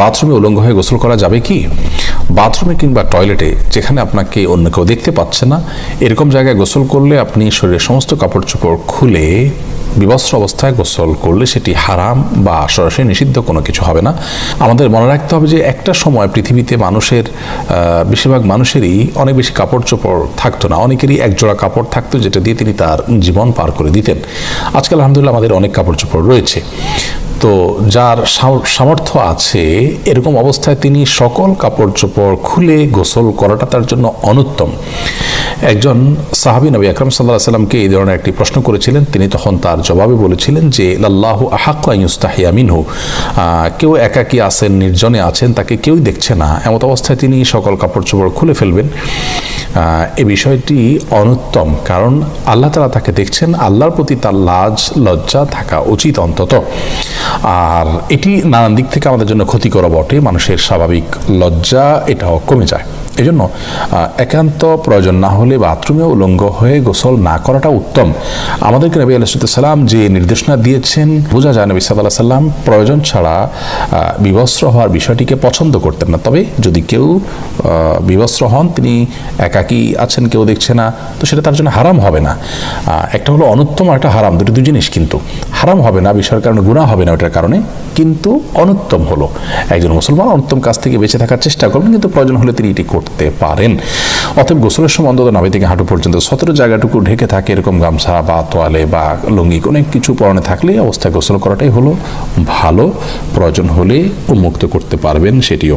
বাথরুমে উলঙ্গ হয়ে গোসল করা যাবে কি? বাথরুমে কিংবা টয়লেটে যেখানে আপনাকে অন্য কেউ দেখতে পাচ্ছে না, এরকম জায়গায় গোসল করলে আপনি শরীরের সমস্ত কাপড় চোপড় খুলে বিবস্ত্র অবস্থায় গোসল করলে সেটি হারাম বা সরাসরি নিষিদ্ধ কোনো কিছু হবে না। আমাদের মনে রাখতে হবে যে একটা সময় পৃথিবীতে মানুষের বেশিরভাগ মানুষেরই অনেক বেশি কাপড় চোপড় থাকতো না, অনেকেরই একজোড়া কাপড় থাকতো যেটা দিয়ে তিনি তার জীবন পার করে দিতেন। আজকাল আলহামদুলিল্লাহ আমাদের অনেক কাপড় চোপড় রয়েছে। তো যার সামর্থ্য আছে এরকম অবস্থায় তিনি সকল কাপড় চোপড় খুলে গোসল করাটা তার জন্য অনুত্তম। একজন সাহাবী নবী আকরাম সাল্লাল্লাহু আলাইহি ওয়াসাল্লামকে এই ধরনের একটি প্রশ্ন করেছিলেন। তিনি তখন তার জবাবে বলেছিলেন যে লাল্লাহু আহাক্কু আন ইউস্তাহিয়া মিনহু, কেউ একাকী আছেন, নির্জনে আছেন, তাকে কেউই দেখছে না, এমত অবস্থায় তিনি সকল কাপড় চোপড় খুলে ফেলবেন। এই বিষয়টি অনুত্তম, কারণ আল্লাহ তাআলা তাকে দেখছেন, আল্লাহর প্রতি তার লাজ লজ্জা থাকা উচিত অন্তত। আর এটি নানান দিক থেকে আমাদের জন্য ক্ষতিকর বটে, মানুষের স্বাভাবিক লজ্জা এটাও কমে যায়। এই জন্য একান্ত প্রয়োজন না হলে বাথরুমে উলঙ্গ হয়ে গোসল না করাটা উত্তম। আমাদেরকে নবী আলাইহিস সালাম যে নির্দেশনা দিয়েছেন, বোঝা যায় নবী সাল্লাল্লাহু আলাইহি সাল্লাম প্রয়োজন ছাড়া বিবস্ত্র হওয়ার বিষয়টিকে পছন্দ করতেন না। তবে যদি কেউ বিবস্ত্র হন, তিনি একাকী আছেন, কেউ দেখছে না, তো সেটা তার জন্য হারাম হবে না। একটা হলো অনুত্তম আর একটা হারাম, দুটো দুই জিনিস। কিন্তু হারাম হবে না বিষয়ের কারণে, গুনাহ হবে না ওটার কারণে, কিন্তু অনুত্তম হলো একজন মুসলমান অনুত্তম কাজ থেকে বেঁচে থাকার চেষ্টা করবেন, কিন্তু প্রয়োজন হলে তিনি এটি করতে পারেন। অতএব গোসলের সময় অন্তত নাভি থেকে হাঁটু পর্যন্ত সতেরো জায়গাটুকু ঢেকে থাকে এরকম গামছা বা তোয়ালে বা লুঙ্গি অনেক কিছু পরনে থাকলে অবস্থায় গোসল করাটাই হলো ভালো। প্রয়োজন হলে উন্মুক্ত করতে পারবেন সেটিও।